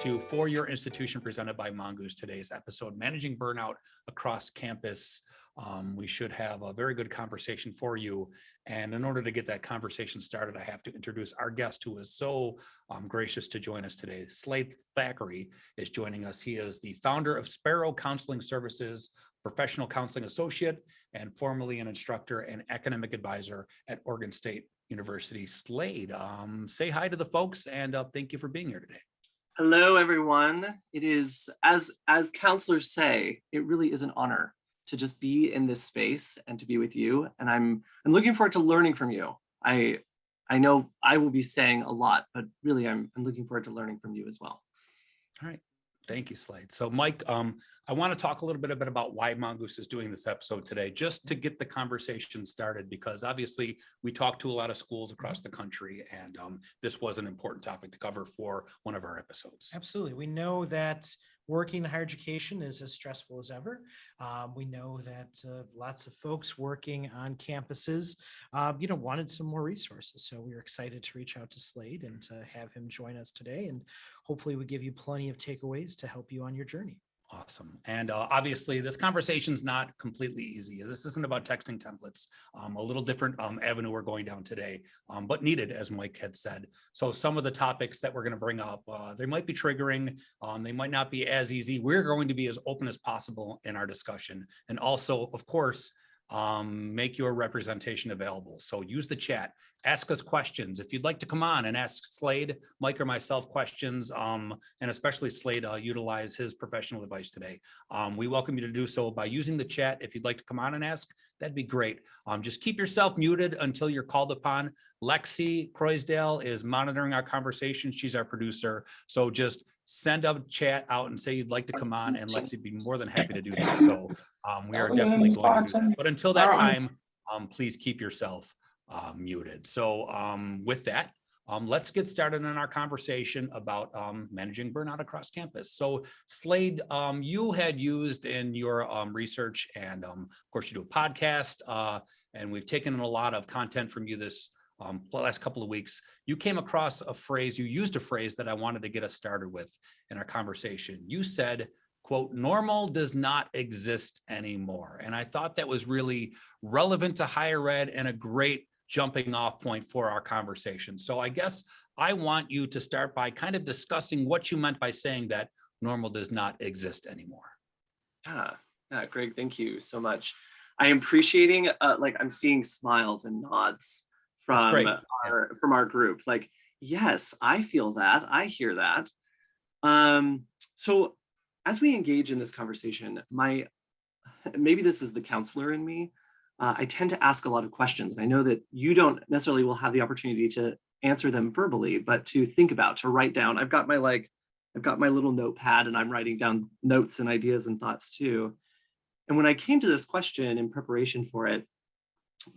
to For Your Institution, presented by Mongoose. Today's episode, Managing Burnout Across Campus. We should have a very good conversation for you. And in order to get that conversation started, I have to introduce our guest who is so gracious to join us today. Slade Thackeray is joining us. He is the founder of SPARROW Counseling Services, professional counseling associate, and formerly an instructor and academic advisor at Oregon State University. Slade, say hi to the folks, and thank you for being here today. Hello, everyone. It is, as counselors say, it really is an honor to just be in this space and to be with you. And I'm looking forward to learning from you. I know I will be saying a lot, but really I'm looking forward to learning from you as well. All right. Thank you, Slade. So Mike, I want to talk a little bit about why Mongoose is doing this episode today, just to get the conversation started, because obviously we talk to a lot of schools across the country, and this was an important topic to cover for one of our episodes. Absolutely. We know that working in higher education is as stressful as ever. We know that lots of folks working on campuses, wanted some more resources. So we were excited to reach out to Slade and to have him join us today. And hopefully we give you plenty of takeaways to help you on your journey. Awesome. And obviously this conversation is not completely easy. This isn't about texting templates, a little different avenue we're going down today, but needed, as Mike had said. So some of the topics that we're going to bring up, they might be triggering, they might not be as easy. We're going to be as open as possible in our discussion. And also, of course, make your representation available. So use the chat, ask us questions. If you'd like to come on and ask Slade, Mike, or myself questions, and especially Slade, utilize his professional advice today. We welcome you to do so by using the chat. If you'd like to come on and ask, that'd be great. Just keep yourself muted until you're called upon. Lexi Croysdale is monitoring our conversation. She's our producer. So just send a chat out and say you'd like to come on, and Lexi would be more than happy to do that. So we are definitely going to do that. But until that time, please keep yourself muted. So with that, let's get started in our conversation about managing burnout across campus. So Slade, you had used in your research, and of course you do a podcast, and we've taken in a lot of content from you this last couple of weeks. You came across a phrase, you used a phrase that I wanted to get us started with in our conversation. You said, quote, "Normal does not exist anymore." And I thought that was really relevant to higher ed and a great jumping off point for our conversation. So I guess I want you to start by kind of discussing what you meant by saying that normal does not exist anymore. Yeah, Greg, thank you so much. I am appreciating, I'm seeing smiles and nods from our group. Like, yes, I feel that, I hear that. So as we engage in this conversation, maybe this is the counselor in me. I tend to ask a lot of questions, and I know that you don't necessarily will have the opportunity to answer them verbally, but to think about, to write down. I've got my little notepad, and I'm writing down notes and ideas and thoughts too. And when I came to this question in preparation for it,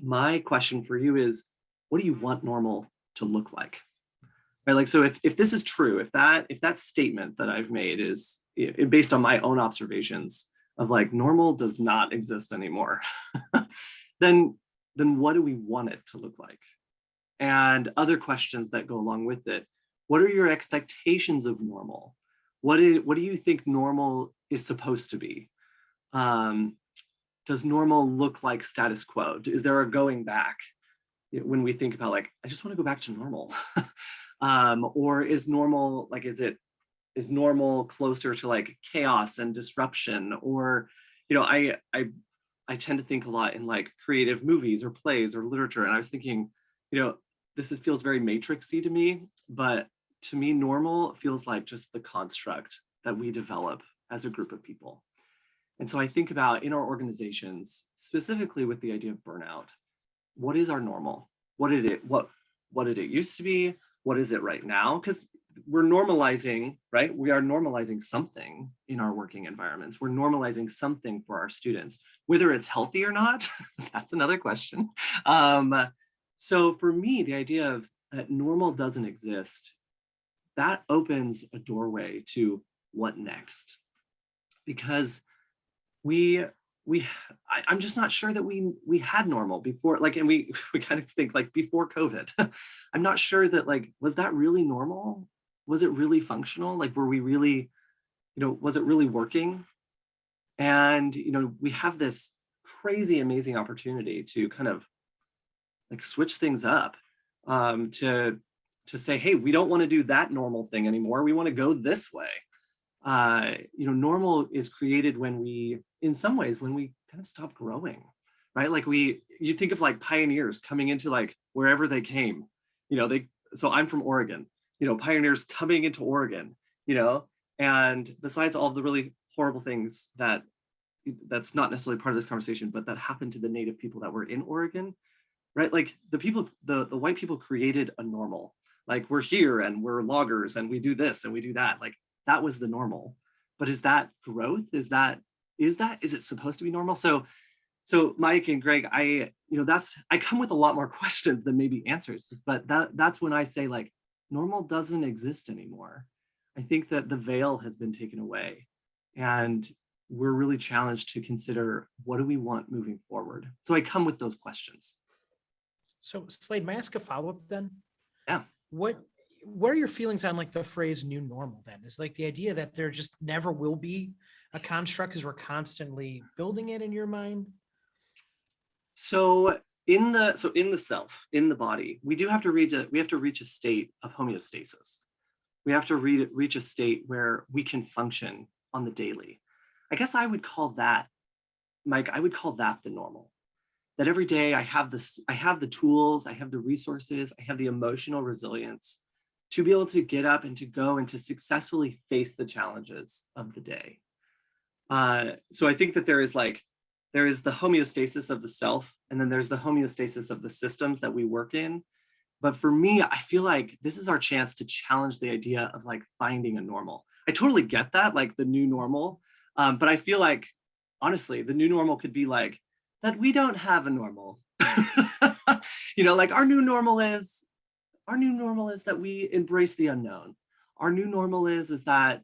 my question for you is, what do you want normal to look like? Right? Like, so if this is true, if that statement that I've made is based on my own observations of like normal does not exist anymore, then what do we want it to look like? And other questions that go along with it. What are your expectations of normal? What do you think normal is supposed to be? Does normal look like status quo? Is there a going back? When we think about like, I just want to go back to normal, or is normal, like, is normal closer to like chaos and disruption? Or, I tend to think a lot in like creative movies or plays or literature. And I was thinking, this feels very matrixy to me, but to me, normal feels like just the construct that we develop as a group of people. And so I think about in our organizations, specifically with the idea of burnout, what is our normal? What did it used to be? What is it right now? Because we're normalizing, right? We are normalizing something in our working environments. We're normalizing something for our students, whether it's healthy or not. That's another question. So for me, the idea of that normal doesn't exist, that opens a doorway to what next? Because I'm just not sure that we had normal before, like, and we kind of think like before COVID. I'm not sure that like, was that really normal? was it really functional? Like, were we really, was it really working? And, we have this crazy, amazing opportunity to kind of like switch things up, to say, hey, we don't want to do that normal thing anymore. We want to go this way. Normal is created when we, in some ways, when we kind of stop growing, right? Like you think of like pioneers coming into like wherever they came, so I'm from Oregon, pioneers coming into Oregon, and besides all of the really horrible things that's not necessarily part of this conversation, but that happened to the native people that were in Oregon, right? Like the white people created a normal, like we're here and we're loggers and we do this and we do that. Like that was the normal. But is that growth? Is it supposed to be normal? So Mike and Greg, I come with a lot more questions than maybe answers, but that's when I say like normal doesn't exist anymore. I think that the veil has been taken away and we're really challenged to consider what do we want moving forward. So I come with those questions. So Slade, may I ask a follow-up then? Yeah. What are your feelings on like the phrase new normal then? Is like the idea that there just never will be a construct because we're constantly building it in your mind? So in the self, in the body, we have to reach a state of homeostasis. We have to reach a state where we can function on the daily. I guess I would call that, Mike, the normal. That every day I have the tools, I have the resources, I have the emotional resilience to be able to get up and to go and to successfully face the challenges of the day. So I think that there is the homeostasis of the self, and then there's the homeostasis of the systems that we work in. But for me, I feel like this is our chance to challenge the idea of like finding a normal. I totally get that, like the new normal. But I feel like, honestly, the new normal could be like that we don't have a normal. Like our new normal is that we embrace the unknown. Our new normal is that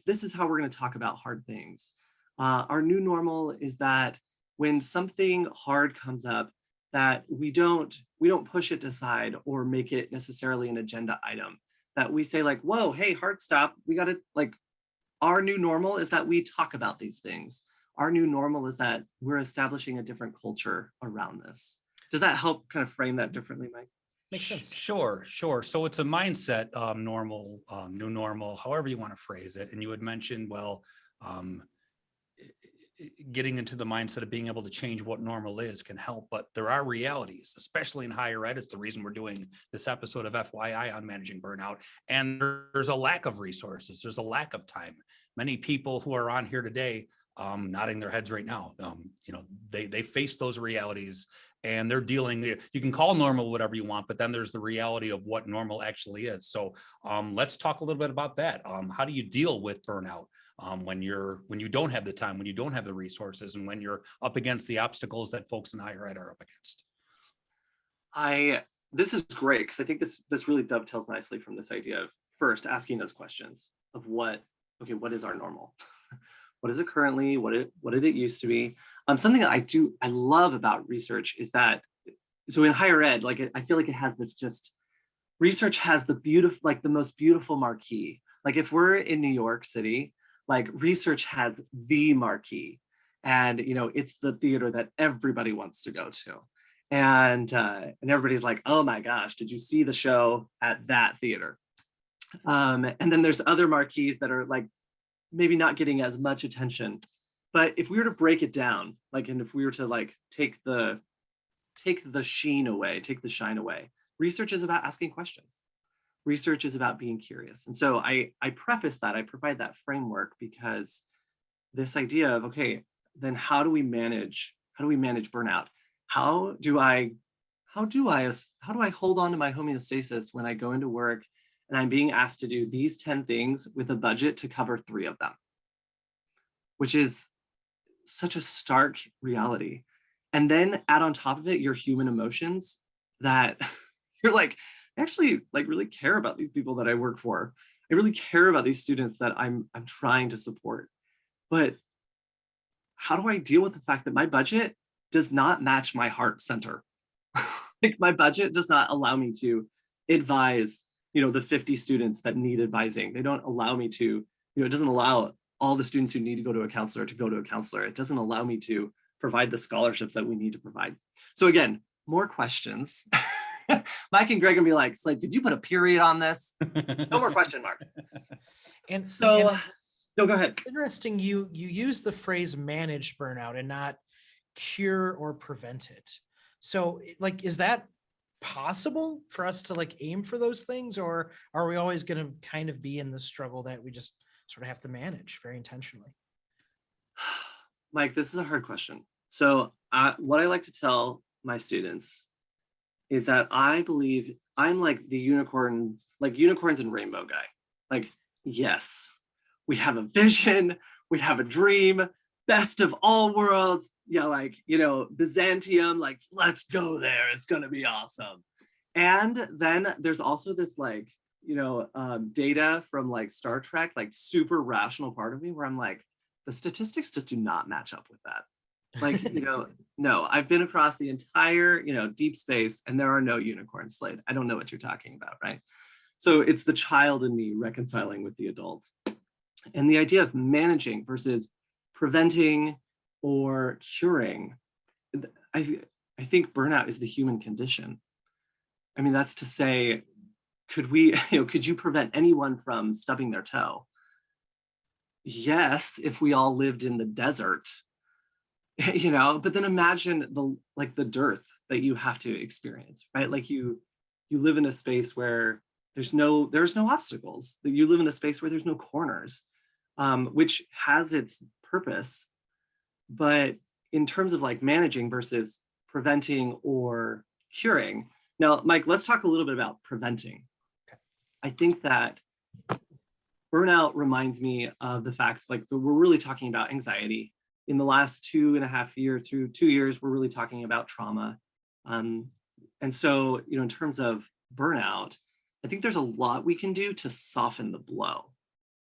this is how we're going to talk about hard things. Our new normal is that when something hard comes up, that we don't push it aside or make it necessarily an agenda item. That we say like, whoa, hey, hard stop. We got to like, our new normal is that we talk about these things. Our new normal is that we're establishing a different culture around this. Does that help kind of frame that differently, Mike? Makes sense. Sure. So it's a mindset, normal, new normal, however you want to phrase it. And you had mentioned, getting into the mindset of being able to change what normal is can help, but there are realities, especially in higher ed. It's the reason we're doing this episode of FYI on managing burnout. And there's a lack of resources. There's a lack of time. Many people who are on here today, nodding their heads right now, they face those realities and they're dealing, you can call normal whatever you want, but then there's the reality of what normal actually is. So let's talk a little bit about that. How do you deal with burnout? When you don't have the time, when you don't have the resources, and when you're up against the obstacles that folks in higher ed are up against. This is great because I think this really dovetails nicely from this idea of first asking those questions of what is our normal? What is it currently? What did it used to be? Something that I love about research is that, so in higher ed, like I feel like it has this just, research has the most beautiful marquee. Like if we're in New York City, like research has the marquee, and it's the theater that everybody wants to go to, and everybody's like, oh my gosh, did you see the show at that theater? And then there's other marquees that are like maybe not getting as much attention. But if we were to break it down, and if we were to like take the shine away, research is about asking questions. Research is about being curious. And so I preface that, I provide that framework because this idea of, okay, then how do we manage burnout? How do I hold on to my homeostasis when I go into work and I'm being asked to do these 10 things with a budget to cover 3 of them, which is such a stark reality. And then add on top of it your human emotions that you're like, I actually really care about these people that I work for. I really care about these students that I'm trying to support. But how do I deal with the fact that my budget does not match my heart center? Like my budget does not allow me to advise the 50 students that need advising. They don't allow me to, it doesn't allow all the students who need to go to a counselor to go to a counselor. It doesn't allow me to provide the scholarships that we need to provide. So again, more questions. Mike and Greg can be like, Slade, could you put a period on this? No more question marks. And So, no, go ahead. Interesting, you use the phrase manage burnout and not cure or prevent it. So like, is that possible for us to like aim for those things, or are we always going to kind of be in the struggle that we just sort of have to manage very intentionally? Mike, this is a hard question. So what I like to tell my students is that I believe I'm like the unicorns and rainbow guy. Like, yes, we have a vision, we have a dream, best of all worlds. Yeah, like, Byzantium, like, let's go there. It's going to be awesome. And then there's also this like, data from like Star Trek, like super rational part of me where I'm like, the statistics just do not match up with that. Like, no, I've been across the entire, deep space and there are no unicorns, Slade. I don't know what you're talking about, right? So it's the child in me reconciling with the adult. And the idea of managing versus preventing or curing, I think burnout is the human condition. I mean, that's to say, could you prevent anyone from stubbing their toe? Yes, if we all lived in the desert, but then imagine the dearth that you have to experience, right? Like you live in a space where there's no obstacles, that you live in a space where there's no corners, which has its purpose. But in terms of like managing versus preventing or curing. Now, Mike, let's talk a little bit about preventing. Okay. I think that burnout reminds me of the fact, like we're really talking about anxiety. In the last 2.5 years through 2 years, we're really talking about trauma. And so, in terms of burnout, I think there's a lot we can do to soften the blow.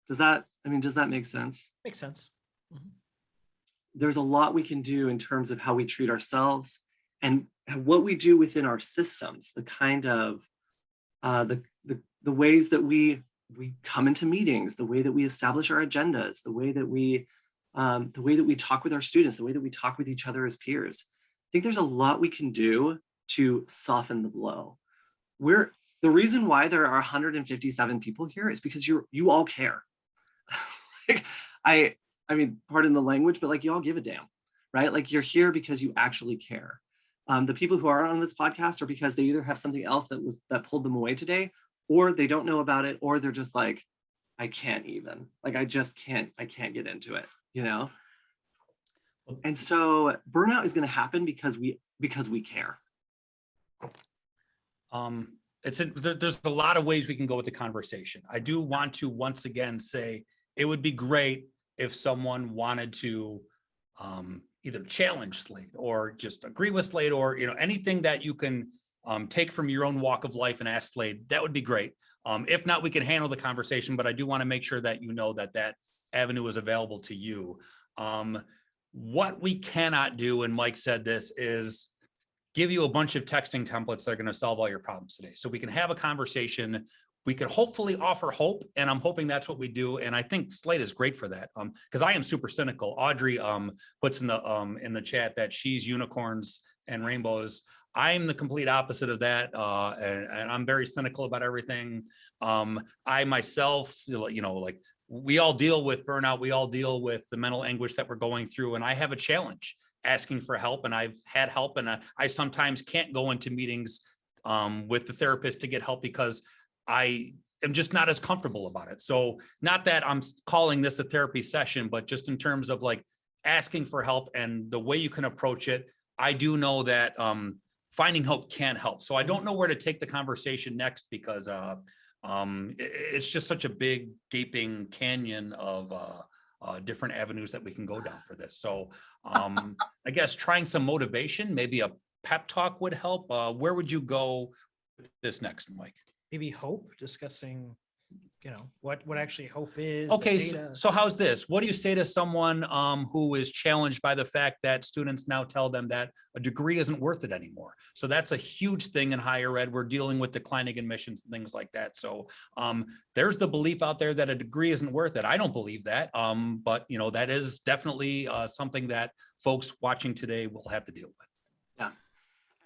Does that make sense? Makes sense. Mm-hmm. There's a lot we can do in terms of how we treat ourselves and what we do within our systems, the kind of the ways that we come into meetings, the way that we establish our agendas, the way that we talk with our students, the way that we talk with each other as peers. I think there's a lot we can do to soften the blow. The reason why there are 157 people here is because you all care. Like, I mean, pardon the language, but like you all give a damn, right? Like you're here because you actually care. The people who are on this podcast are because they either have something else that pulled them away today, or they don't know about it, or they're just like, I can't even, like, I can't get into it, And so burnout is going to happen because we care. There's a lot of ways we can go with the conversation. I do want to once again say it would be great if someone wanted to either challenge Slade or just agree with Slade, or anything that you can take from your own walk of life and ask Slade. That would be great. If not, we can handle the conversation, but I do want to make sure that that avenue is available to you. What we cannot do, and Mike said this, is give you a bunch of texting templates that are going to solve all your problems today. So we can have a conversation. We can hopefully offer hope, and I'm hoping that's what we do. And I think Slade is great for that, because I am super cynical. Audrey puts in the chat that she's unicorns and rainbows. I'm the complete opposite of that, and I'm very cynical about everything. I myself, like we all deal with burnout. We all deal with the mental anguish that we're going through, and I have a challenge asking for help, and I've had help, and I sometimes can't go into meetings with the therapist to get help because I am just not as comfortable about it. So not that I'm calling this a therapy session, but just in terms of like asking for help and the way you can approach it, I do know that finding help can help. So I don't know where to take the conversation next, because it's just such a big gaping canyon of different avenues that we can go down for this. So I guess trying some motivation, maybe a pep talk would help. Where would you go with this next, Mike? Maybe hope, discussing what actually hope is. the Okay, data. so how's this? What do you say to someone who is challenged by the fact that students now tell them that a degree isn't worth it anymore? So that's a huge thing in higher ed. We're dealing with declining admissions and things like that. So there's the belief out there that a degree isn't worth it. I don't believe that, but that is definitely something that folks watching today will have to deal with. Yeah.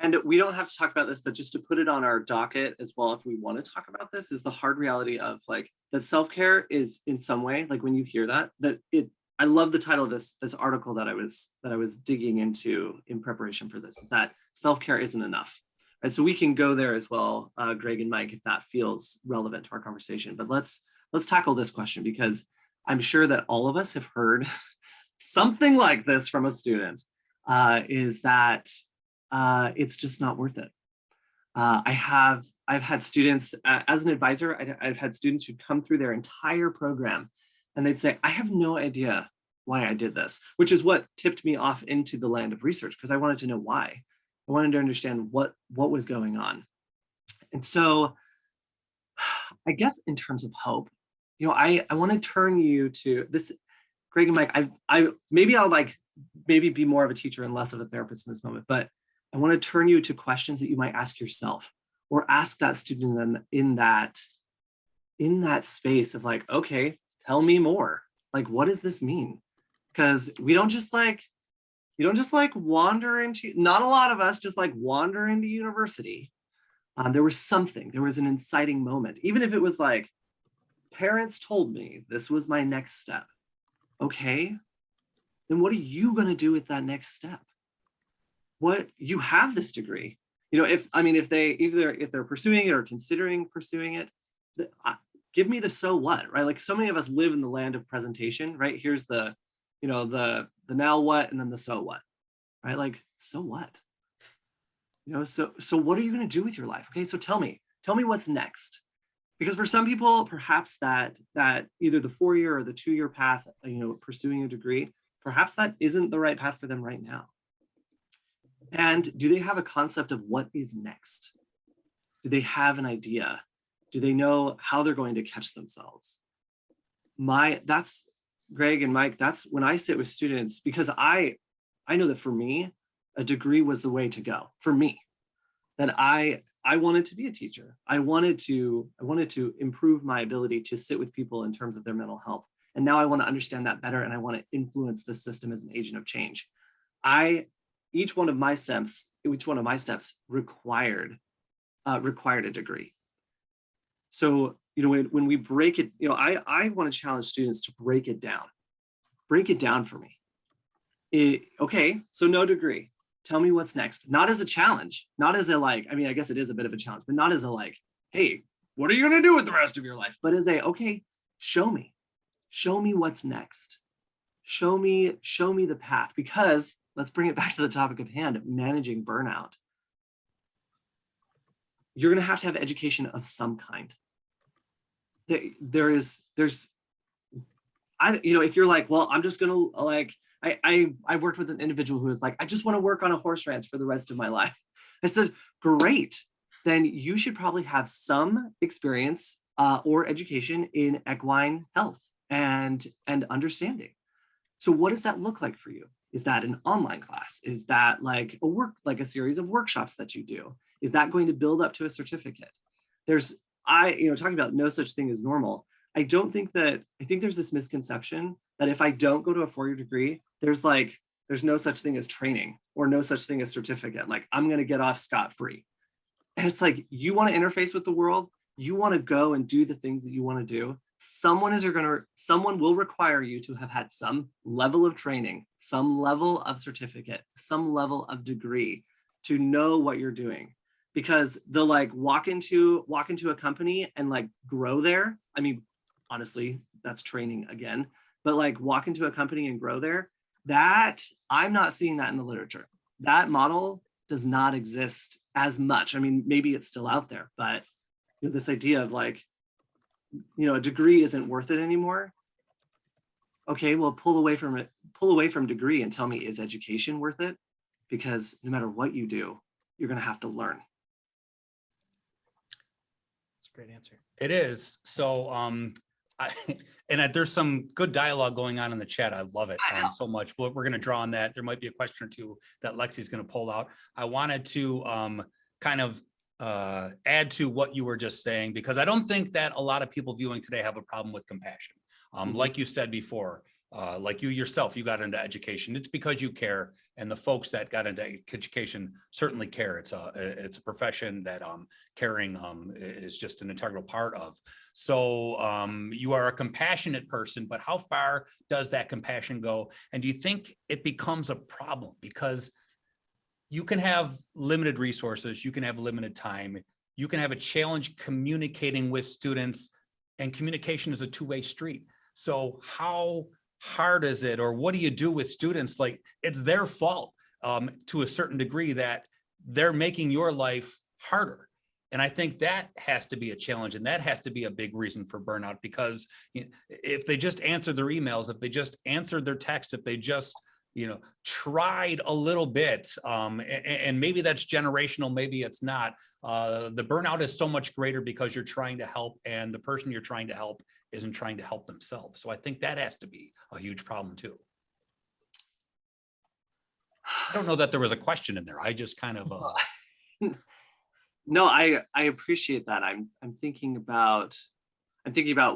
And we don't have to talk about this, but just to put it on our docket as well, if we want to talk about this, is the hard reality of like that self-care is in some way, like when you hear that I love the title of this article that I was digging into in preparation for this, is that self-care isn't enough. Right. So we can go there as well, Greg and Mike, if that feels relevant to our conversation. But let's tackle this question, because I'm sure that all of us have heard something like this from a student, is that it's just not worth it. I've had students, as an advisor, I've had students who come through their entire program and they'd say, I have no idea why I did this, which is what tipped me off into the land of research, because I wanted to know why. I wanted to understand what was going on. And so I guess in terms of hope, I want to turn you to this, Greg and Mike, I'll maybe be more of a teacher and less of a therapist in this moment, but I want to turn you to questions that you might ask yourself, or ask that student in that space of like, okay, tell me more. Like, what does this mean? Because you don't just wander into, not a lot of us just like wander into university. There was an inciting moment, even if it was like, parents told me this was my next step. Okay, then what are you going to do with that next step? What, you have this degree, if they're pursuing it or considering pursuing it, give me the so what, right? Like, so many of us live in the land of presentation, right? Here's the now what, and then the so what, right? Like, so what? So what are you going to do with your life? Okay, so tell me what's next. Because for some people, perhaps that either the 4-year or the 2-year path, pursuing a degree, perhaps that isn't the right path for them right now. And do they have a concept of what is next? Do they have an idea? Do they know how they're going to catch themselves? That's Greg and Mike, that's when I sit with students, because I know that for me, a degree was the way to go for me. That I wanted to be a teacher. I wanted to improve my ability to sit with people in terms of their mental health. And now I want to understand that better, and I want to influence the system as an agent of change. Each one of my steps required a degree. So, when we break it, I want to challenge students to break it down. Break it down for me. Okay, so no degree. Tell me what's next. Not as a challenge, not as a I guess it is a bit of a challenge, but not as a hey, what are you going to do with the rest of your life? But as okay, show me what's next. Show me the path, because let's bring it back to the topic of hand, managing burnout. You're going to have education of some kind. If you're like, well, I'm just going to I worked with an individual who was like, I just want to work on a horse ranch for the rest of my life. I said, great. Then you should probably have some experience or education in equine health and understanding. So what does that look like for you? Is that an online class? Is that like a series of workshops that you do? Is that going to build up to a certificate? Talking about no such thing as normal. I think there's this misconception that if I don't go to a 4-year degree, there's no such thing as training or no such thing as certificate. Like, I'm going to get off scot-free. And it's like, you want to interface with the world. You want to go and do the things that you want to do. Someone will require you to have had some level of training, some level of certificate, some level of degree to know what you're doing. Because the walk into a company and grow there. I mean, honestly, that's training again, but walk into a company and grow there, that I'm not seeing that in the literature. That model does not exist as much. I mean, maybe it's still out there, but this idea of a degree isn't worth it anymore. Okay, well, pull away from degree and tell me, is education worth it? Because no matter what you do, you're going to have to learn. great answer. It is. So, there's some good dialogue going on in the chat. I love it so much. We're going to draw on that. There might be a question or two that Lexi's going to pull out. I wanted to kind of add to what you were just saying, because I don't think that a lot of people viewing today have a problem with compassion. Like you said before, like you yourself, you got into education. It's because you care, and the folks that got into education certainly care. It's a profession that caring is just an integral part of. So you are a compassionate person, but how far does that compassion go? And do you think it becomes a problem? Because you can have limited resources, you can have limited time, you can have a challenge communicating with students, and communication is a two-way street. So how hard is it, or what do you do with students? Like, it's their fault to a certain degree that they're making your life harder. And I think that has to be a challenge, and that has to be a big reason for burnout, because if they just answered their emails, if they just answered their texts, if they just tried a little bit, and maybe that's generational, maybe it's not. The burnout is so much greater because you're trying to help, and the person you're trying to help isn't trying to help themselves. So I think that has to be a huge problem too. I don't know that there was a question in there. I just kind of. No, I appreciate that. I'm thinking about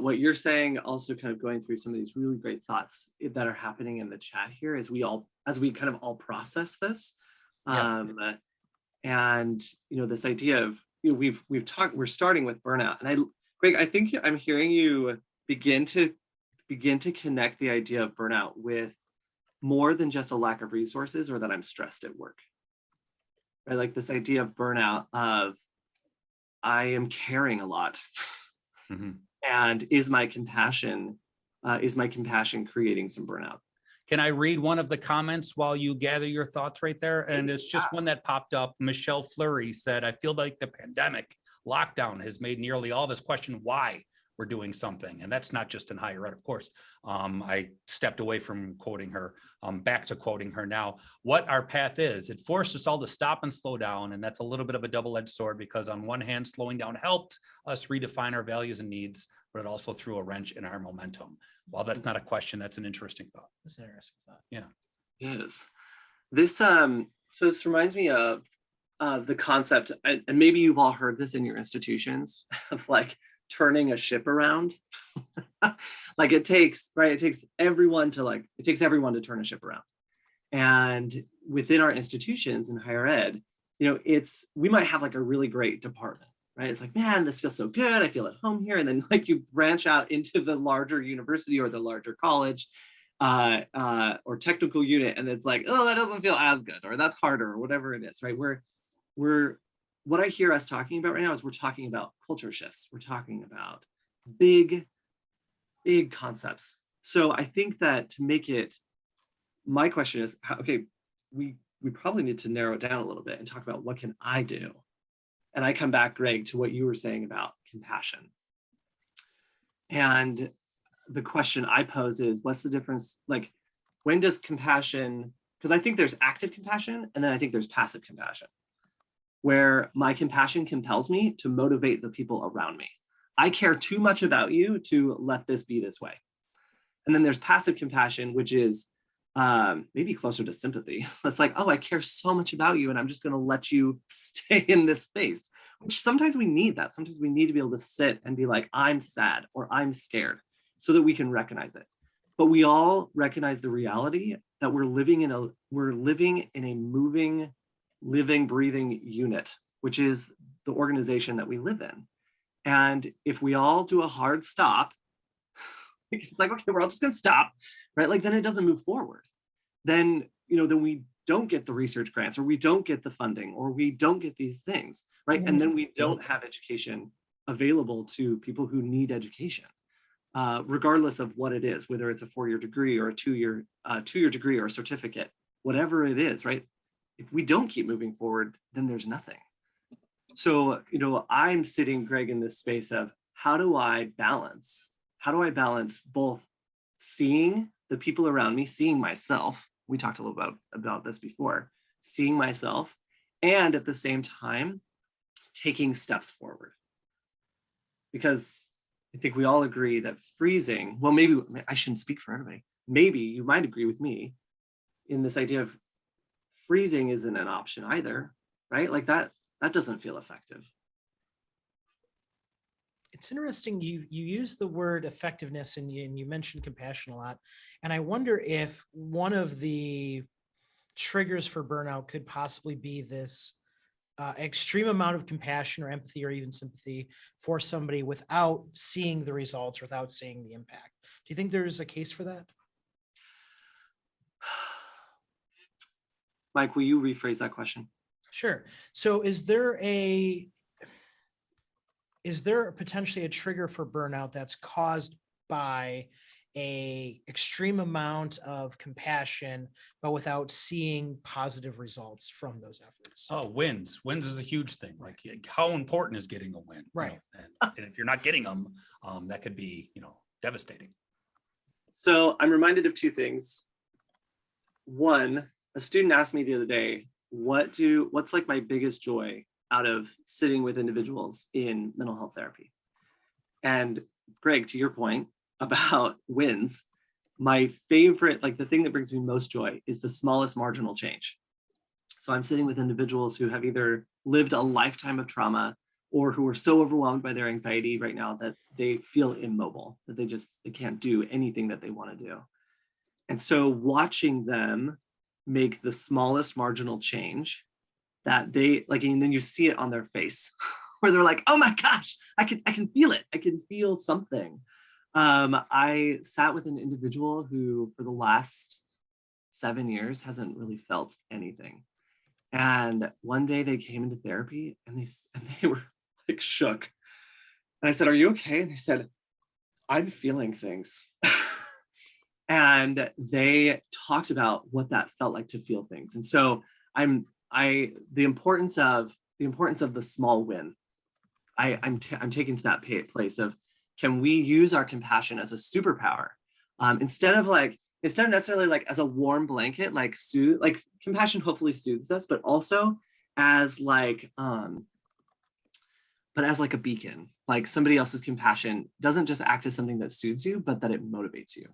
what you're saying, also kind of going through some of these really great thoughts that are happening in the chat here as we kind of all process this. Yeah. And this idea of we're starting with burnout, and Greg, I think I'm hearing you begin to connect the idea of burnout with more than just a lack of resources or that I'm stressed at work. Right? Like this idea of burnout of I am caring a lot. Mm-hmm. And is my compassion creating some burnout? Can I read one of the comments while you gather your thoughts right there? And it's just one that popped up. Michelle Fleury said, I feel like the pandemic lockdown has made nearly all of us question why we're doing something. And that's not just in higher ed, of course. I stepped away from quoting her, back to quoting her now. What our path is, it forced us all to stop and slow down. And that's a little bit of a double-edged sword, because on one hand, slowing down helped us redefine our values and needs, but it also threw a wrench in our momentum. While that's not a question, that's an interesting thought. That's an interesting thought. Yeah. It is. So this reminds me of the concept, and maybe you've all heard this in your institutions, of like turning a ship around. Like it takes everyone to turn a ship around. And within our institutions in higher ed, we might have like a really great department, right? It's like, man, this feels so good. I feel at home here. And then like you branch out into the larger university or the larger college or technical unit, and it's like, oh, that doesn't feel as good, or that's harder, or whatever it is, right? What I hear us talking about right now is we're talking about culture shifts. We're talking about big concepts. So I think that to make it, my question is, we probably need to narrow it down a little bit and talk about what can I do? And I come back, Greg, to what you were saying about compassion. And the question I pose is, what's the difference? Like, when does compassion, because I think there's active compassion, and then I think there's passive compassion, where my compassion compels me to motivate the people around me. I care too much about you to let this be this way. And then there's passive compassion, which is maybe closer to sympathy. It's like, oh, I care so much about you, and I'm just going to let you stay in this space, which sometimes we need that. Sometimes we need to be able to sit and be like, I'm sad or I'm scared, so that we can recognize it. But we all recognize the reality that we're living in a moving, living, breathing unit, which is the organization that we live in. And if we all do a hard stop, it's like, okay, we're all just going to stop, right? Like, then it doesn't move forward. Then we don't get the research grants, or we don't get the funding, or we don't get these things, right? And then we don't have education available to people who need education, regardless of what it is, whether it's a 4-year degree or a two-year degree or a certificate, whatever it is, right? If we don't keep moving forward, then there's nothing. So, I'm sitting, Greg, in this space of how do I balance both seeing the people around me, seeing myself. We talked a little about this before, seeing myself, and at the same time, taking steps forward. because I think we all agree that freezing, well, maybe I shouldn't speak for everybody. Maybe you might agree with me in this idea of freezing isn't an option either, right? Like that doesn't feel effective. It's interesting you use the word effectiveness and you mentioned compassion a lot. And I wonder if one of the triggers for burnout could possibly be this extreme amount of compassion or empathy or even sympathy for somebody without seeing the results, without seeing the impact. Do you think there's a case for that? Mike, will you rephrase that question? Sure. So is there potentially a trigger for burnout that's caused by a extreme amount of compassion, but without seeing positive results from those efforts? Oh, wins is a huge thing. Like how important is getting a win? Right. And if you're not getting them, that could be, devastating. So I'm reminded of two things. One, a student asked me the other day, what's like my biggest joy out of sitting with individuals in mental health therapy? And Greg, to your point about wins, my favorite, like the thing that brings me most joy is the smallest marginal change. So I'm sitting with individuals who have either lived a lifetime of trauma or who are so overwhelmed by their anxiety right now that they feel immobile, that they can't do anything that they want to do. And so watching them make the smallest marginal change that they like, and then you see it on their face where they're like, oh my gosh, I can feel it. I can feel something. I sat with an individual who for the last 7 years hasn't really felt anything. And one day they came into therapy and they were like shook. And I said, are you okay? And they said, I'm feeling things. And they talked about what that felt like to feel things. And so the importance of the small win. I'm taken to that place of, can we use our compassion as a superpower instead of necessarily like as a warm blanket, like compassion hopefully soothes us, but also as like a beacon. Like somebody else's compassion doesn't just act as something that soothes you, but that it motivates you.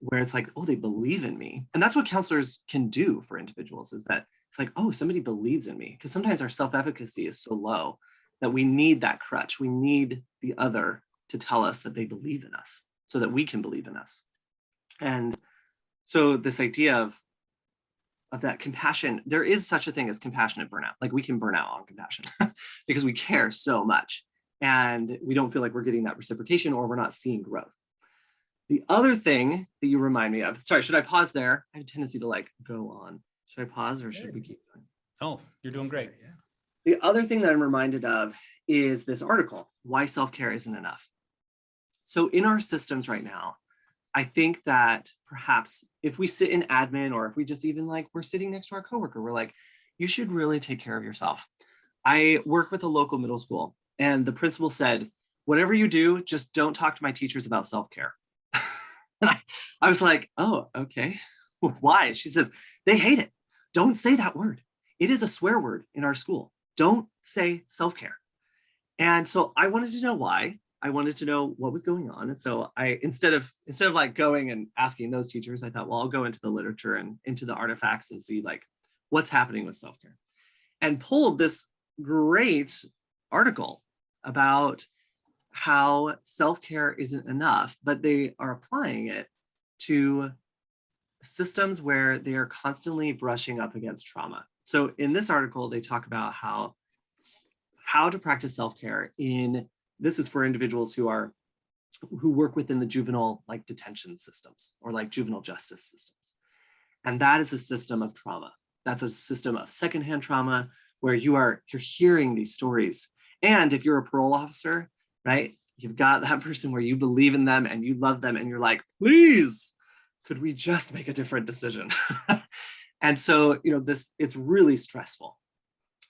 Where it's like, oh, they believe in me. And that's what counselors can do for individuals, is that it's like, oh, somebody believes in me. Because sometimes our self-efficacy is so low that we need that crutch. We need the other to tell us that they believe in us so that we can believe in us. And so this idea of that compassion, there is such a thing as compassionate burnout. Like we can burn out on compassion because we care so much and we don't feel like we're getting that reciprocation or we're not seeing growth. The other thing that you remind me of, sorry, should I pause there? I have a tendency to like go on. Should I pause or should we keep going? Oh, you're doing great. Yeah. The other thing that I'm reminded of is this article, Why Self-Care Isn't Enough. So in our systems right now, I think that perhaps if we sit in admin or if we just even like we're sitting next to our coworker, we're like, you should really take care of yourself. I work with a local middle school and the principal said, whatever you do, just don't talk to my teachers about self-care. And I was like, oh, okay. Why? She says, they hate it. Don't say that word. It is a swear word in our school. Don't say self-care. And so I wanted to know why. I wanted to know what was going on. And so I, instead of like going and asking those teachers, I thought, well, I'll go into the literature and into the artifacts and see like what's happening with self-care, and pulled this great article about how self-care isn't enough, but they are applying it to systems where they are constantly brushing up against trauma. So in this article, they talk about how to practice self-care this is for individuals who work within the juvenile like detention systems or like juvenile justice systems. And that is a system of trauma. That's a system of secondhand trauma where you're hearing these stories. And if you're a parole officer, right, you've got that person where you believe in them and you love them and you're like, please, could we just make a different decision? And so, it's really stressful.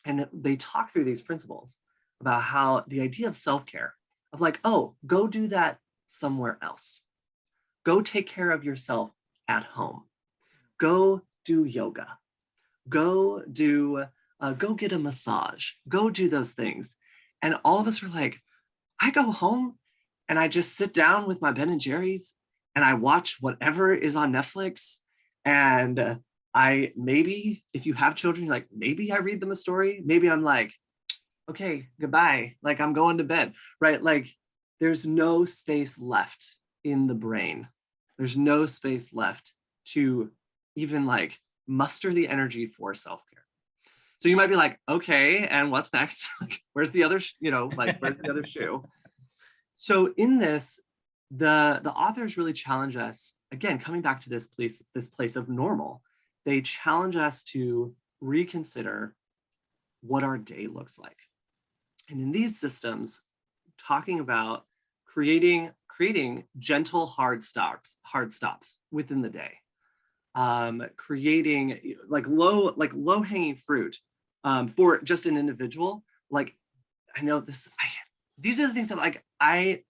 And they talk through these principles about how the idea of self-care, of like, oh, go do that somewhere else. Go take care of yourself at home. Go do yoga. Go get a massage. Go do those things. And all of us are like, I go home and I just sit down with my Ben and Jerry's and I watch whatever is on Netflix. And I maybe, if you have children, like maybe I read them a story. Maybe I'm like, okay, goodbye. Like I'm going to bed, right? Like there's no space left in the brain. There's no space left to even like muster the energy for self-care. So you might be like, okay, and what's next? Like, where's the other, like, where's the other shoe? So in this, the authors really challenge us, again, coming back to this place of normal, they challenge us to reconsider what our day looks like. And in these systems, talking about creating gentle hard stops within the day, creating like low hanging fruit for just an individual. Like I know these are the things that like I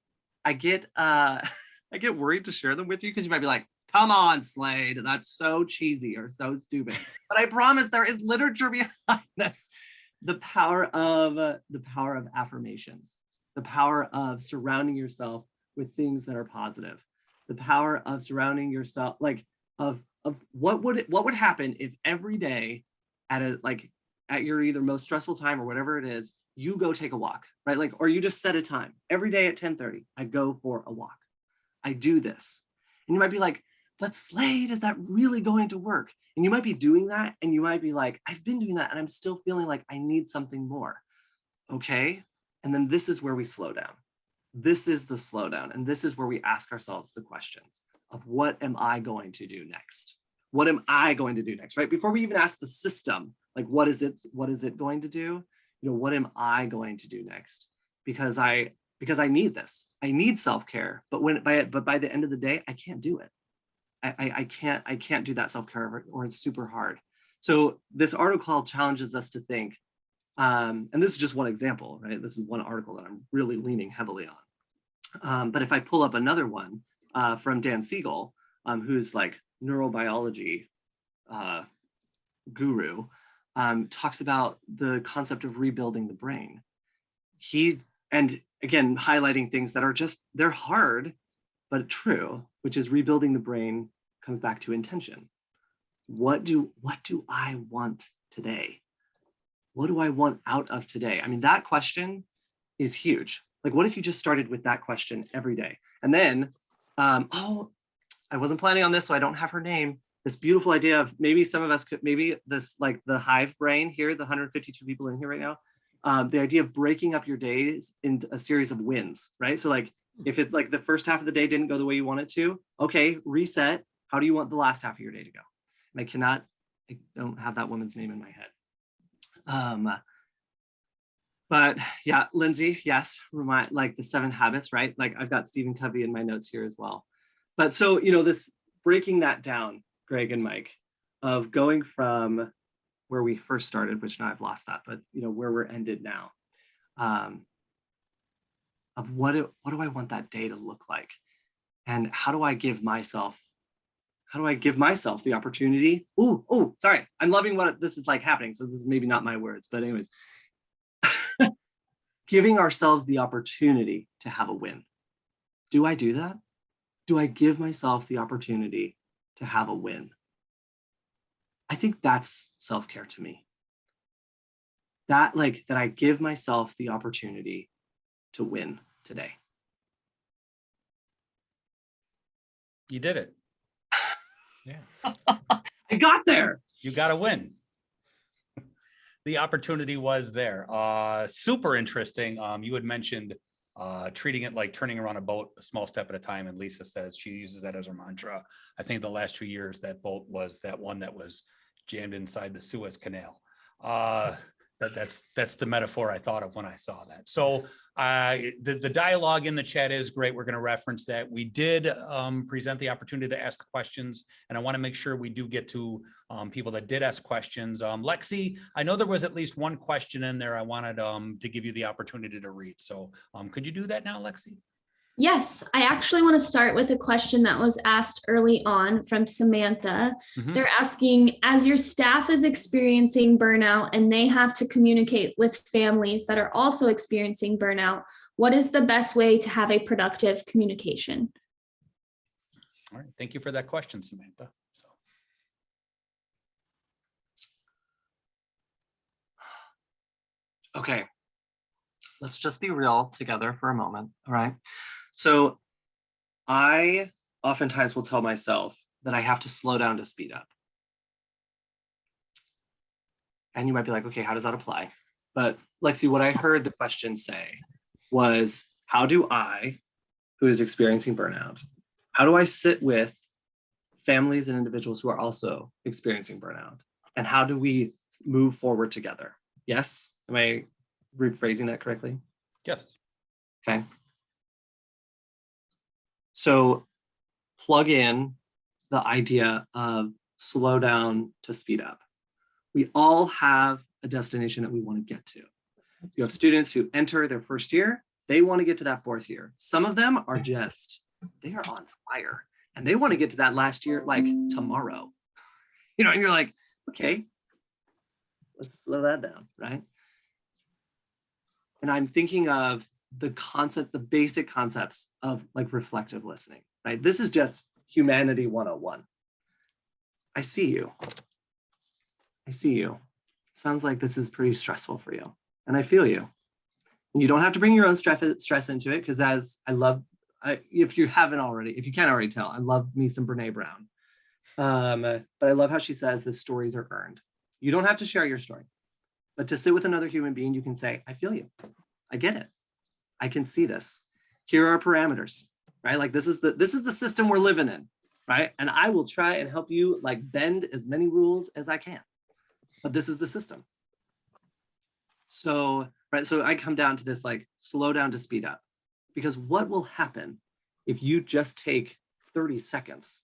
get I get worried to share them with you because you might be like, come on, Slade, that's so cheesy or so stupid. But I promise there is literature behind this. The power of affirmations, the power of surrounding yourself with things that are positive, the power of surrounding yourself of what would happen if every day at your either most stressful time or whatever it is, you go take a walk, right? Like, or you just set a time every day at 10:30, I go for a walk. I do this. And you might be like, but Slade, is that really going to work? And you might be doing that and you might be like, I've been doing that and I'm still feeling like I need something more. Okay. And then this is where we slow down. This is the slowdown. And this is where we ask ourselves the questions of what am I going to do next? What am I going to do next, right? Before we even ask the system, like, what is it going to do? What am I going to do next? Because I need this. I need self-care, but by the end of the day, I can't do it. I can't do that self-care or it's super hard. So this article challenges us to think, and this is just one example, right? This is one article that I'm really leaning heavily on. But if I pull up another one from Dan Siegel, who's like neurobiology guru, talks about the concept of rebuilding the brain. And again, highlighting things that are they're hard, but true, which is rebuilding the brain comes back to intention. What do I want today? What do I want out of today? I mean, that question is huge. Like, what if you just started with that question every day? And then, I wasn't planning on this, so I don't have her name. This beautiful idea of maybe some of us could, maybe this, like the hive brain here, the 152 people in here right now, the idea of breaking up your days into a series of wins, right? So like, if it like the first half of the day didn't go the way you want it to, okay, reset. How do you want the last half of your day to go? And I don't have that woman's name in my head. But yeah, Lindsay, yes, remind like the 7 habits, right? Like I've got Stephen Covey in my notes here as well. But so, this breaking that down, Greg and Mike, of going from where we first started, which now I've lost that, but where we're ended now, of what do I want that day to look like? And how do I give myself the opportunity? Oh, sorry. I'm loving what this is like happening. So this is maybe not my words, but anyways, giving ourselves the opportunity to have a win. Do I do that? Do I give myself the opportunity to have a win? I think that's self-care to me. That I give myself the opportunity to win today. You did it. Yeah. I got there. You got to win. The opportunity was there. Super interesting. You had mentioned treating it like turning around a boat a small step at a time. And Lisa says she uses that as her mantra. I think the last 2 years, that boat was that one that was jammed inside the Suez Canal. That's the metaphor I thought of when I saw that. So the dialogue in the chat is great. We're going to reference that. We did present the opportunity to ask the questions, and I want to make sure we do get to people that did ask questions. Lexi, I know there was at least one question in there I wanted to give you the opportunity to read. So could you do that now, Lexi? Yes, I actually want to start with a question that was asked early on from Samantha. Mhm. They're asking, as your staff is experiencing burnout and they have to communicate with families that are also experiencing burnout, what is the best way to have a productive communication? All right, thank you for that question, Samantha. So, Okay, let's just be real together for a moment. All right. So I oftentimes will tell myself that I have to slow down to speed up. And you might be like, okay, how does that apply? But Lexi, what I heard the question say was, how do I, who is experiencing burnout, how do I sit with families and individuals who are also experiencing burnout? And how do we move forward together? Yes? Am I rephrasing that correctly? yes. Okay. So plug in the idea of slow down to speed up. We all have a destination that we want to get to. You have students who enter their first year, they want to get to that fourth year. Some of them are just, they are on fire and they want to get to that last year like tomorrow. You know, and you're like, okay, let's slow that down, right? And I'm thinking of the concept, the basic concepts of like reflective listening, right? This is just humanity 101. I see you. I see you. Sounds like this is pretty stressful for you. And I feel you. And you don't have to bring your own stress into it, because as if you haven't already, if you can't already tell, I love me some Brene Brown. But I love how she says the stories are earned. You don't have to share your story, but to sit with another human being, you can say, I feel you. I get it. I can see this. Here are parameters, right? Like this is the system we're living in, right? And I will try and help you like bend as many rules as I can, but this is the system. So, right, so I come down to this like slow down to speed up, because what will happen if you just take 30 seconds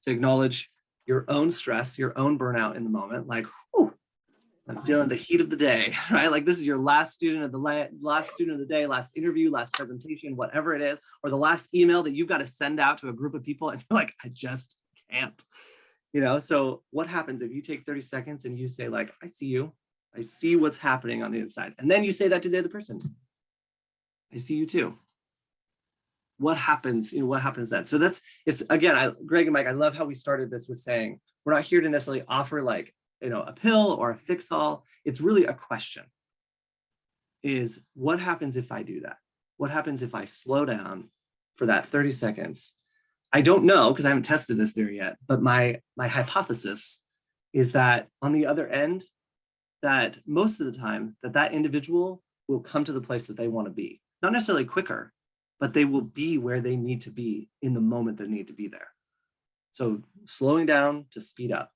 to acknowledge your own stress, your own burnout in the moment, like, whew, I'm feeling the heat of the day, right? Like this is your last student of the last student of the day, last interview, last presentation, whatever it is, or the last email that you've got to send out to a group of people, and you're like, I just can't, you know? So what happens if you take 30 seconds and you say like, I see you, I see what's happening on the inside. And then you say that to the other person, I see you too. What happens, you know, what happens then? So it's again, Greg and Mike, I love how we started this with saying, we're not here to necessarily offer like, you know, a pill or a fix-all. It's really a question. Is what happens if I do that? What happens if I slow down for that 30 seconds? I don't know, because I haven't tested this theory yet, but my hypothesis is that on the other end, that most of the time that individual will come to the place that they want to be. Not necessarily quicker, but they will be where they need to be in the moment they need to be there. So slowing down to speed up.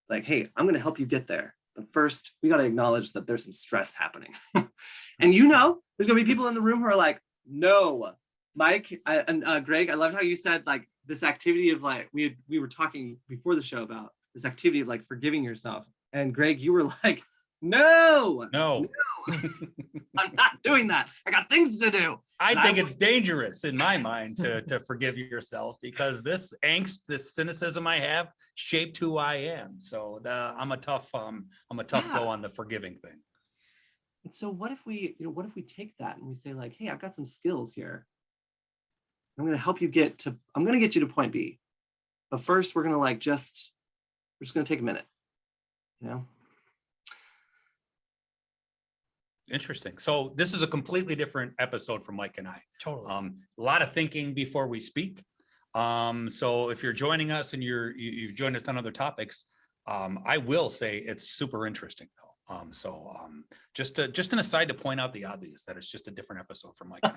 Like, hey, I'm going to help you get there. But first, we got to acknowledge that there's some stress happening. And you know, there's going to be people in the room who are like, no, Mike and Greg, I loved how you said like this activity of like, we were talking before the show about this activity of like forgiving yourself. And Greg, you were like, no, I'm not doing that. I got things to do. I think it's dangerous in my mind to forgive yourself, because this angst, this cynicism I have shaped who I am. So I'm a tough go on the forgiving thing. And so what if we take that and we say like, hey, I've got some skills here. I'm going to help you I'm going to get you to point B. But first we're going to we're just going to take a minute, you know? Interesting. So this is a completely different episode from Mike and I. Totally. A lot of thinking before we speak. So if you're joining us and you've joined us on other topics, I will say it's super interesting though. Just an aside to point out the obvious, that it's just a different episode from Mike and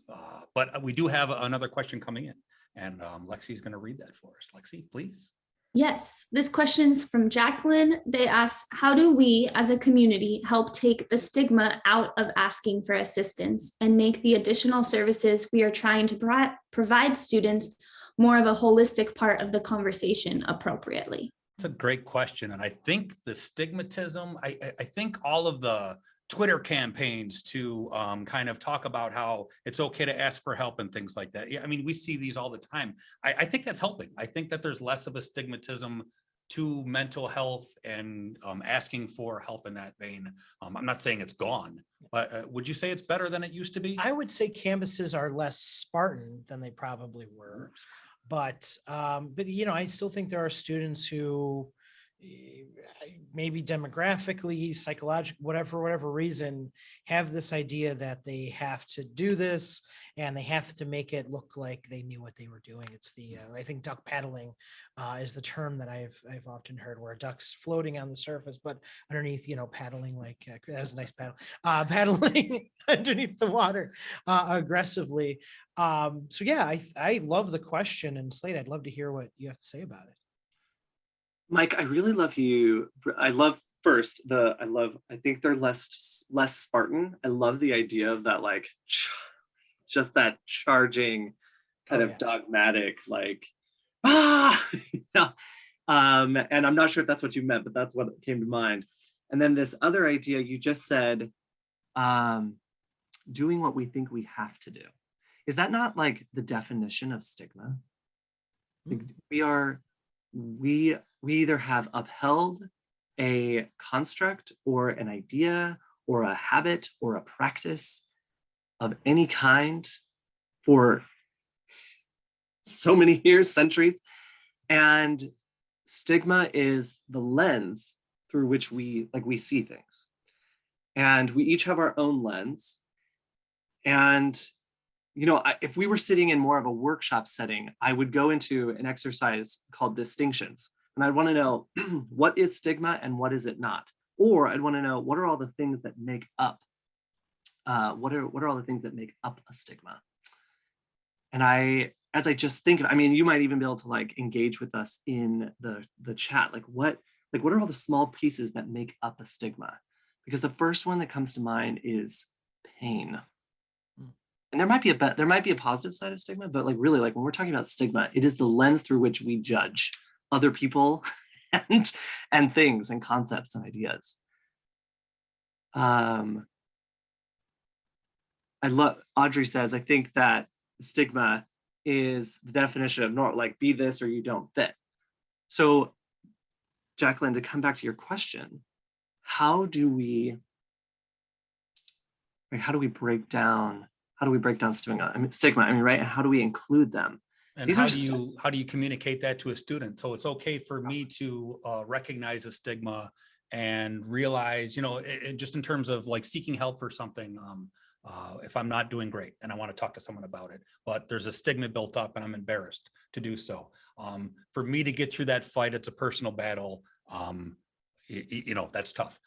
I. But we do have another question coming in, and Lexi's going to read that for us. Lexi, please. Yes, this question's from Jacqueline. They ask, how do we as a community help take the stigma out of asking for assistance and make the additional services we are trying to provide students more of a holistic part of the conversation appropriately? It's a great question. And I think the stigmatism, I think all of the Twitter campaigns to kind of talk about how it's okay to ask for help and things like that. Yeah, I mean, we see these all the time. I think that's helping. I think that there's less of a stigmatism to mental health and asking for help in that vein. I'm not saying it's gone, but would you say it's better than it used to be? I would say campuses are less Spartan than they probably were, but I still think there are students who maybe demographically, psychologically, whatever reason, have this idea that they have to do this and they have to make it look like they knew what they were doing. It's I think duck paddling is the term that I've often heard, where a duck's floating on the surface, but underneath, paddling like that was a nice paddle, paddling underneath the water aggressively. So yeah, I love the question, and Slade, I'd love to hear what you have to say about it. Mike, I really love you. I love I think they're less Spartan. I love the idea of that, like just that charging kind of dogmatic, like, and I'm not sure if that's what you meant, but that's what came to mind. And then this other idea you just said, doing what we think we have to do. Is that not like the definition of stigma? Like, we either have upheld a construct or an idea or a habit or a practice of any kind for so many years, centuries. And stigma is the lens through which we see things. And we each have our own lens. And if we were sitting in more of a workshop setting, I would go into an exercise called distinctions. And I'd want to know what is stigma and what is it not? Or I'd want to know what are all the things that make up, what are all the things that make up a stigma? And as I just think of, you might even be able to like engage with us in the chat. What are all the small pieces that make up a stigma? Because the first one that comes to mind is pain. And there might be a positive side of stigma, but really, when we're talking about stigma, it is the lens through which we judge other people and things and concepts and ideas. I love, Audrey says, I think that stigma is the definition of normal, like be this or you don't fit. So Jacqueline, to come back to your question, how do we break down stigma? Right? And how do we include them? And how do you communicate that to a student? So it's okay for me to recognize a stigma and realize, just in terms of like seeking help for something, if I'm not doing great and I want to talk to someone about it, but there's a stigma built up and I'm embarrassed to do so. For me to get through that fight, it's a personal battle. That's tough.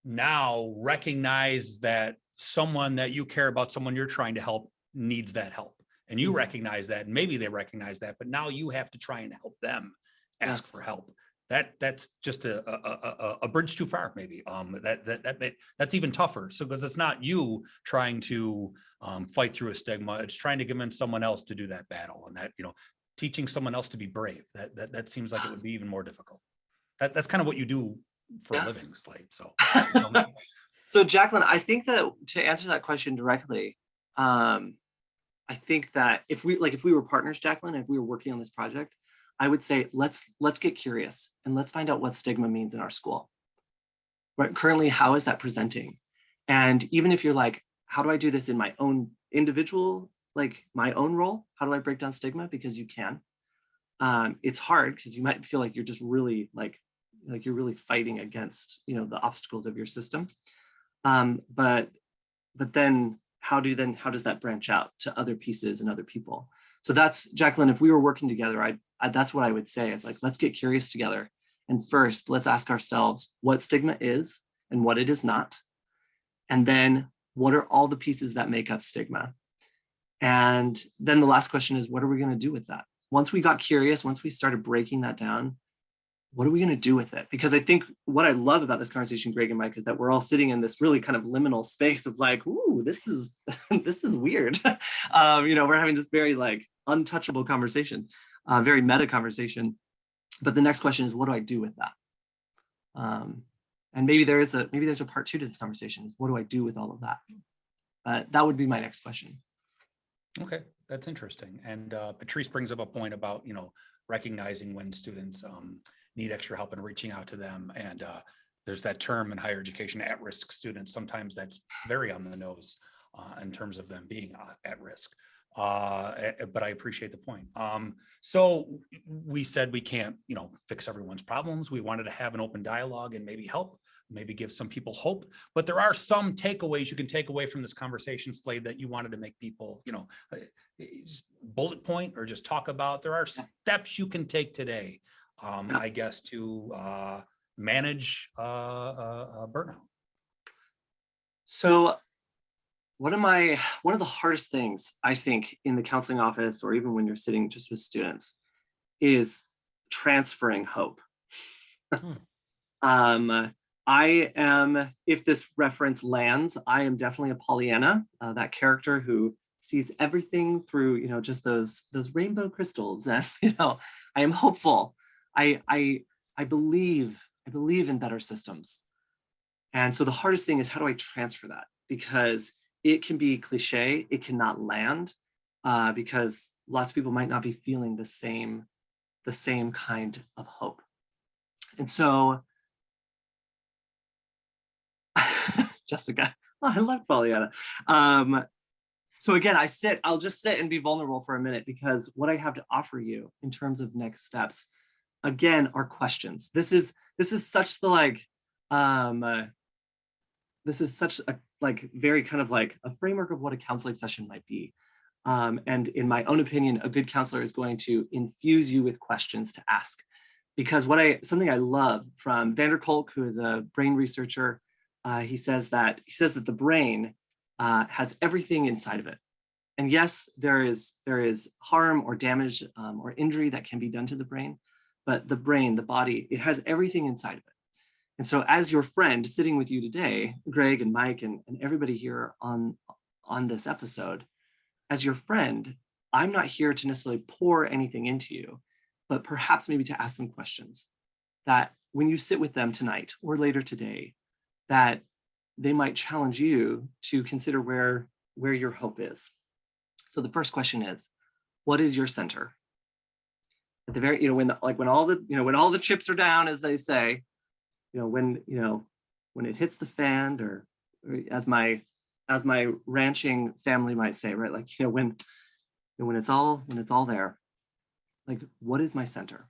Now recognize that someone that you care about, someone you're trying to help, needs that help. And you recognize that, and maybe they recognize that, but now you have to try and help them ask for help. That's just a bridge too far, maybe. That's even tougher. So because it's not you trying to fight through a stigma, it's trying to convince someone else to do that battle, and that teaching someone else to be brave. That seems like it would be even more difficult. That's kind of what you do for a living, Slade. So. So Jacqueline, I think that to answer that question directly, I think that if we were partners, Jacqueline, if we were working on this project, I would say, let's get curious and let's find out what stigma means in our school. Right? Currently, how is that presenting? And even if you're like, how do I do this in my own individual, my own role? How do I break down stigma? Because you can. It's hard because you might feel like you're just really like you're really fighting against, the obstacles of your system. But then how does that branch out to other pieces and other people? So that's, Jacqueline, if we were working together, that's what I would say is let's get curious together. And first, let's ask ourselves what stigma is and what it is not. And then what are all the pieces that make up stigma? And then the last question is, what are we going to do with that? Once we got curious, once we started breaking that down, what are we going to do with it? Because I think what I love about this conversation, Greg and Mike, is that we're all sitting in this really kind of liminal space of ooh, this is weird. We're having this very untouchable conversation, very meta conversation. But the next question is, what do I do with that? And maybe there's a part 2 to this conversation. What do I do with all of that? That would be my next question. Okay, that's interesting. And Patrice brings up a point about, recognizing when students need extra help and reaching out to them. And there's that term in higher education, at-risk students. Sometimes that's very on the nose in terms of them being at risk. But I appreciate the point. So we said we can't, fix everyone's problems. We wanted to have an open dialogue and maybe help, maybe give some people hope. But there are some takeaways you can take away from this conversation, Slade, that you wanted to make people, just bullet point or just talk about. There are steps you can take today, I guess, to manage burnout. So one of the hardest things I think in the counseling office, or even when you're sitting just with students, is transferring hope. I am, if this reference lands, I am definitely a Pollyanna, that character who sees everything through, just those rainbow crystals, and I am hopeful. I believe in better systems, and so the hardest thing is, how do I transfer that? Because it can be cliche, it cannot land, because lots of people might not be feeling the same kind of hope, and so. Jessica, I love Pollyanna. So again, I'll just sit and be vulnerable for a minute, because what I have to offer you in terms of next steps, again, are questions. This is such the this is such a very kind of a framework of what a counseling session might be. And in my own opinion, a good counselor is going to infuse you with questions to ask, because something I love from Van der Kolk, who is a brain researcher, he says that the brain has everything inside of it. And yes, there is harm or damage or injury that can be done to the brain, but the brain, the body, it has everything inside of it. And so as your friend sitting with you today, Greg and Mike and everybody here on this episode, as your friend, I'm not here to necessarily pour anything into you, but perhaps maybe to ask some questions that when you sit with them tonight or later today, that they might challenge you to consider where your hope is. So the first question is, what is your center? At the very, when all the chips are down, as they say, when it hits the fan, or as my ranching family might say, right? When it's all there, what is my center?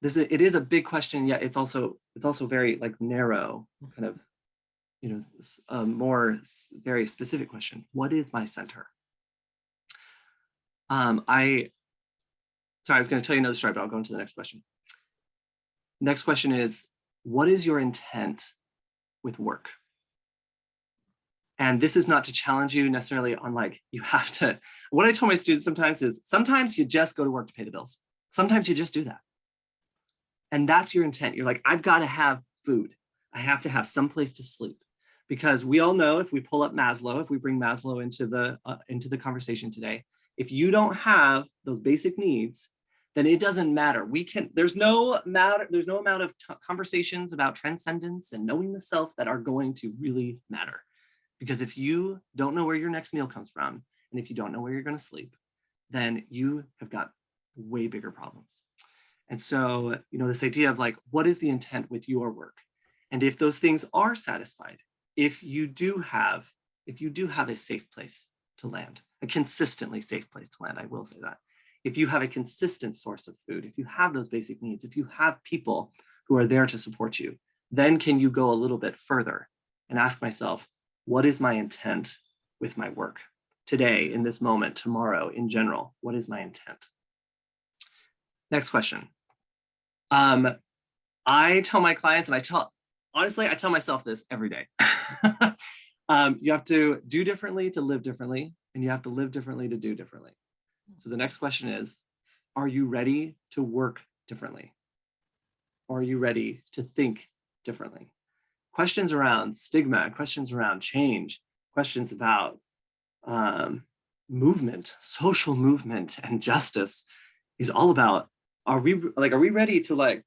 It is a big question, yet it's also very narrow, kind of, more very specific question. What is my center? I was going to tell you another story, but I'll go into the next question. Next question is, what is your intent with work? And this is not to challenge you necessarily on you have to, what I tell my students sometimes is, sometimes you just go to work to pay the bills. Sometimes you just do that. And that's your intent. You're I've got to have food. I have to have some place to sleep. Because we all know, if we pull up Maslow, if we bring Maslow into the conversation today, if you don't have those basic needs, then it doesn't matter. There's no amount of conversations about transcendence and knowing the self that are going to really matter. Because if you don't know where your next meal comes from, and if you don't know where you're going to sleep, then you have got way bigger problems. And so, this idea of what is the intent with your work? And if those things are satisfied, if you do have a safe place to land, a consistently safe place to land, I will say that. If you have a consistent source of food, if you have those basic needs, if you have people who are there to support you, then can you go a little bit further and ask myself, what is my intent with my work today, in this moment, tomorrow, in general? What is my intent? Next question. I tell my clients, and I tell myself this every day. You have to do differently to live differently, and you have to live differently to do differently. So the next question is, are you ready to work differently? Or are you ready to think differently? Questions around stigma, questions around change, questions about movement, social movement, and justice is all about, are we ready to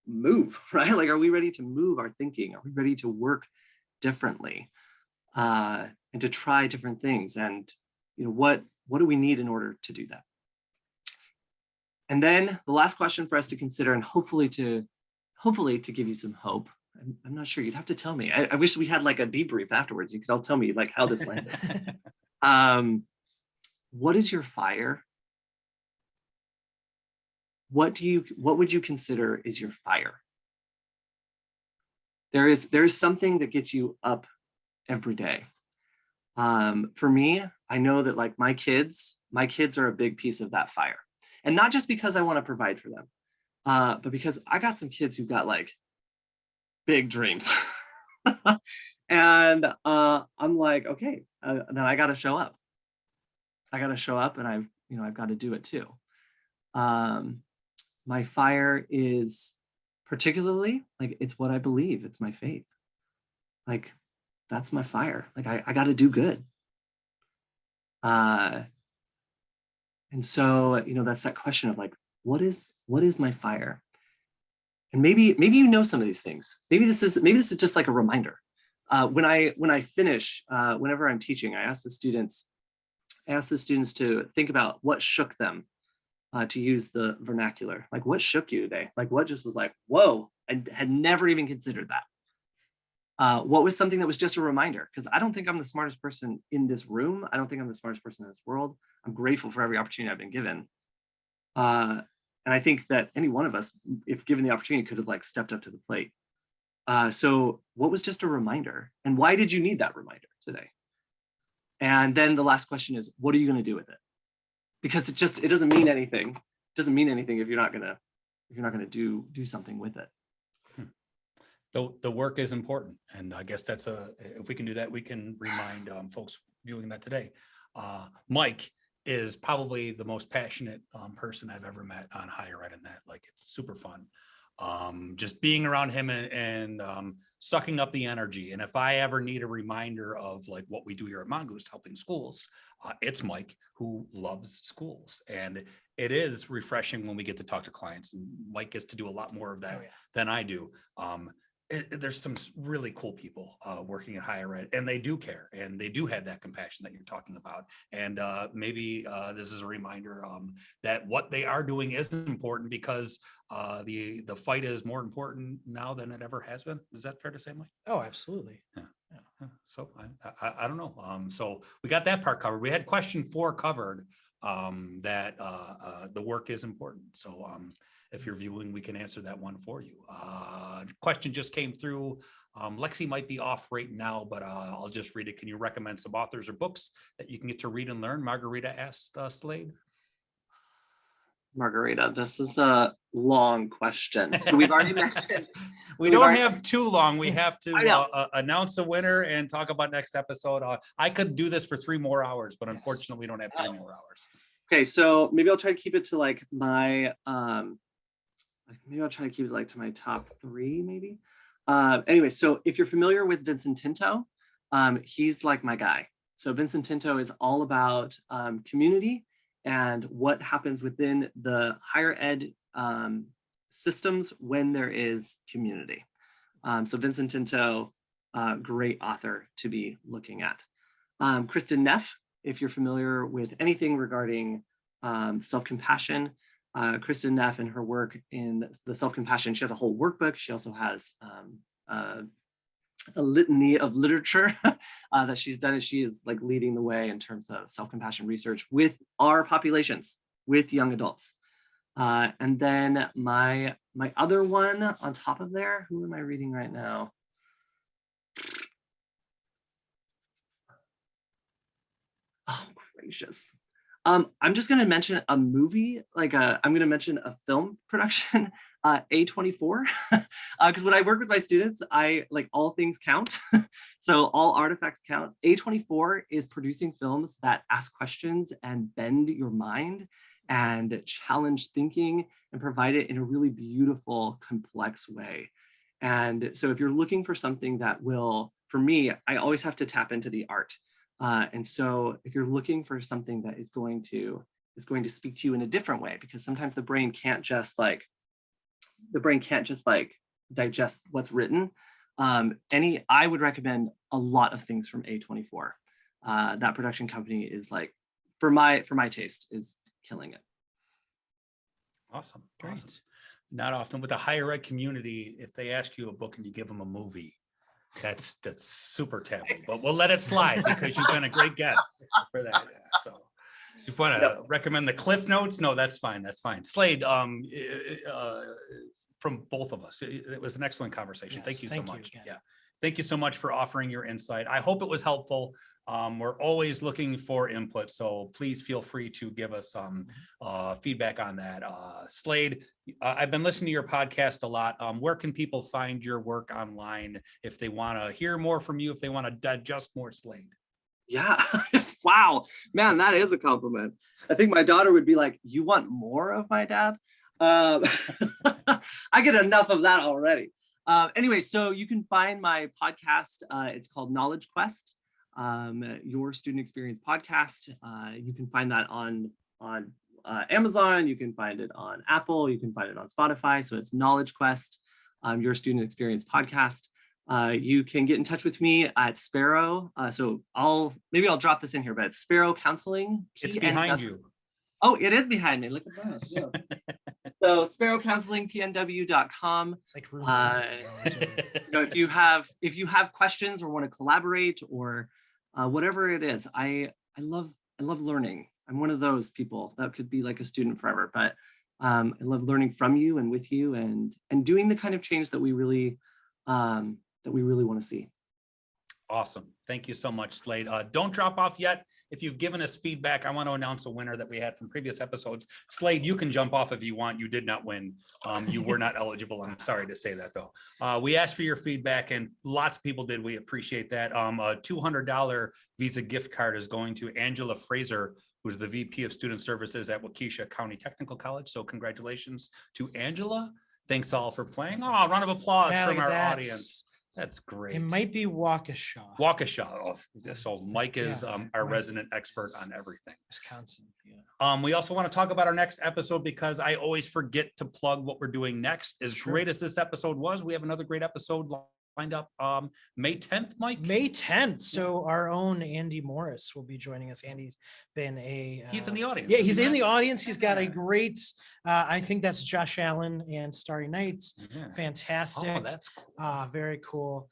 move, right? Like, are we ready to move our thinking? Are we ready to work differently and to try different things? And, you know, what do we need in order to do that? And then the last question for us to consider, and hopefully to give you some hope. I'm not sure, you'd have to tell me. I wish we had like a debrief afterwards. You could all tell me like how this landed. What is your fire? What would you consider is your fire? There is something that gets you up every day. For me, I know that like my kids are a big piece of that fire. And not just because I want to provide for them, but because I got some kids who got like big dreams. And I'm like, okay, then I got to show up. I got to show up, and I've got to do it too. My fire is particularly like, it's what I believe. It's my faith. Like, that's my fire. Like, I got to do good. And so, you know, that's that question of like, what is my fire? And maybe you know some of these things. Maybe this is just like a reminder. When I finish, whenever I'm teaching, I ask the students to think about what shook them, to use the vernacular. Like, what shook you today? Like, what just was like, whoa, I had never even considered that. What was something that was just a reminder? Because I don't think I'm the smartest person in this room. I don't think I'm the smartest person in this world. I'm grateful for every opportunity I've been given. And I think that any one of us, if given the opportunity, could have like stepped up to the plate. So what was just a reminder? And why did you need that reminder today? And then the last question is, what are you going to do with it? Because it doesn't mean anything. It doesn't mean anything if you're not going to do something with it. The work is important, and I guess that's if we can do that, we can remind folks viewing that today. Mike is probably the most passionate person I've ever met on higher ed, in that like it's super fun. Just being around him and sucking up the energy. And if I ever need a reminder of like what we do here at Mongoose, helping schools, it's Mike, who loves schools. And it is refreshing when we get to talk to clients, and Mike gets to do a lot more of that than I do. There's some really cool people working in higher ed, and they do care, and they do have that compassion that you're talking about. And maybe this is a reminder that what they are doing is important, because the fight is more important now than it ever has been. Is that fair to say, Mike? Oh, absolutely. Yeah. So I don't know. So we got that part covered. We had question 4 covered, that the work is important. So if you're viewing, we can answer that one for you. Question just came through. Lexi might be off right now, but I'll just read it. Can you recommend some authors or books that you can get to read and learn? Margarita asked Slade. Margarita, this is a long question. So we've already mentioned. We don't have too long. We have to announce a winner and talk about next episode. I could do this for 3 more hours, but unfortunately we don't have 3 more hours. Okay, so maybe I'll try to keep it to like my, maybe I'll try to keep it like to my top 3, maybe. Anyway, so if you're familiar with Vincent Tinto, he's like my guy. So Vincent Tinto is all about community and what happens within the higher ed systems when there is community. So Vincent Tinto, great author to be looking at. Kristin Neff, if you're familiar with anything regarding self-compassion, Kristin Neff and her work in the self-compassion, she has a whole workbook. She also has a litany of literature that she's done, and she is like leading the way in terms of self-compassion research with our populations, with young adults. And then my other one on top of there, who am I reading right now? Oh, gracious. I'm just going to mention a movie, like I'm going to mention a film production, A24, because when I work with my students, I like all things count. So all artifacts count. A24 is producing films that ask questions and bend your mind and challenge thinking and provide it in a really beautiful, complex way. And so if you're looking for something that will, for me, I always have to tap into the art. And so if you're looking for something that is going to speak to you in a different way, because sometimes the brain can't just like the brain can't just like digest what's written. I would recommend a lot of things from A24. That production company is like, for my taste, is killing it. Awesome. Great. Awesome. Not often with the higher ed community, if they ask you a book and you give them a movie, that's super taboo, but we'll let it slide because you've been a great guest for that. Yeah, so if you want to recommend the Cliff Notes, no, that's fine. That's fine. Slade, from both of us, it was an excellent conversation. Yes, Thank you so thank you much. again. Yeah. Thank you so much for offering your insight. I hope it was helpful. We're always looking for input, so please feel free to give us some feedback on that. Slade, I've been listening to your podcast a lot. Where can people find your work online if they want to hear more from you, if they want to digest more Slade? Yeah. Wow, man, that is a compliment. I think my daughter would be like, you want more of my dad? I get enough of that already. Anyway, so you can find my podcast. It's called Knowledge Quest, your student experience podcast. You can find that on Amazon. You can find it on Apple. You can find it on Spotify. So it's Knowledge Quest, your student experience podcast. You can get in touch with me at SPARROW. So I'll drop this in here, but it's SPARROW Counseling. It's behind you. Oh, it is behind me. Look at that. Yeah. So SPARROW Counseling, pnw.com. It's like If you have questions or want to collaborate or whatever it is, I love learning. I'm one of those people that could be like a student forever, but I love learning from you and with you and doing the kind of change that we really want to see. Awesome. Thank you so much, Slade. Don't drop off yet. If you've given us feedback, I want to announce a winner that we had from previous episodes. Slade, you can jump off if you want. You did not win. You were not eligible. I'm sorry to say that, though. We asked for your feedback and lots of people did. We appreciate that. A $200 Visa gift card is going to Angela Fraser, who's the VP of Student Services at Waukesha County Technical College. So congratulations to Angela. Thanks all for playing. Oh, round of applause from our audience. That's great. It might be Waukesha. Waukesha. Oh, so Mike is our resident expert on everything. Wisconsin. Yeah. We also want to talk about our next episode because I always forget to plug what we're doing next. As great as this episode was, we have another great episode lined up May 10th, Mike? May 10th. So our own Andy Morris will be joining us. Andy's been he's in the audience. Yeah, he's in the audience. He's got a great, I think that's Josh Allen and Starry Nights. Yeah. Fantastic. Oh, that's cool. Very cool.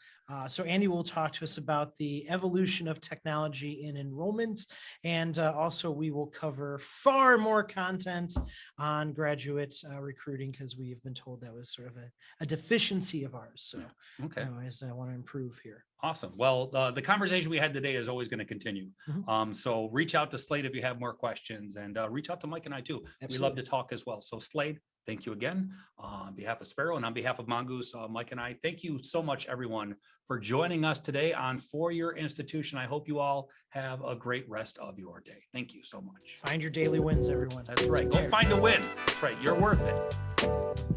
So Andy will talk to us about the evolution of technology in enrollment. And also we will cover far more content on graduate recruiting because we have been told that was sort of a deficiency of ours. So okay. Anyways, I want to improve here. Awesome. Well, the conversation we had today is always going to continue. So reach out to Slade if you have more questions and reach out to Mike and I too. Absolutely. We love to talk as well. So Slade, thank you again on behalf of SPARROW and on behalf of Mongoose, Mike and I, thank you so much everyone for joining us today on For Your Institution. I hope you all have a great rest of your day. Thank you so much. Find your daily wins, everyone. That's right. Go find a win. That's right. You're worth it.